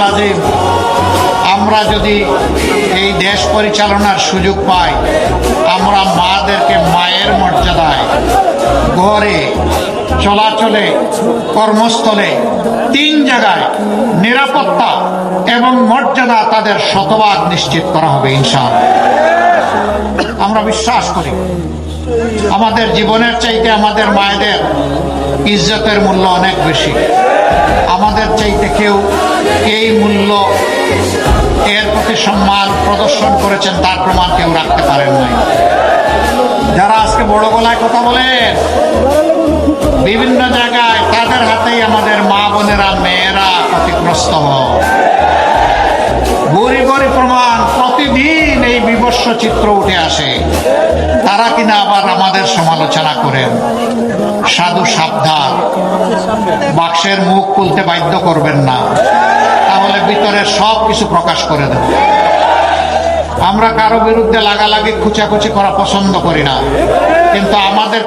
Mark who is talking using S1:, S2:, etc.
S1: আজিম, আমরা যদি এই দেশ পরিচালনার সুযোগ পাই, আমরা মাদেরকে মায়ের মর্যাদায় ঘরে, চলাচলে, কর্মস্থলে, 3 জায়গায় নিরাপত্তা এবং মর্যাদা তাদের শতভাগ নিশ্চিত করা হবে ইনশাআল্লাহ। আমরা বিশ্বাস করি আমাদের জীবনের চাইতে আমাদের মায়েদের ইজ্জতের মূল্য অনেক বেশি। আমাদের চাইতে কেউ এই মূল্য, এর প্রতি সম্মান প্রদর্শন করেছেন তার প্রমাণ কেউ রাখতে পারেন নাই। যারা আজকে বড় গলায় কথা বলেন বিভিন্ন জায়গায়, তাদের হাতেই আমাদের মা বোনেরা, মেয়েরা ক্ষতিগ্রস্ত হয়। গড়ি গড়ি প্রমাণ, প্রতিদিন এই বিভৎস চিত্র উঠে আসে। তারা কিনা আবার আমাদের সমালোচনা করেন। সাধু সাবধান, বাক্সের মুখ খুলতে বাধ্য করবেন না, তাহলে ভিতরের সব কিছু প্রকাশ করে দেব। আমরা কারো বিরুদ্ধে লাগালাগি, খুচাখুচি করা পছন্দ করি না, কিন্তু আমাদের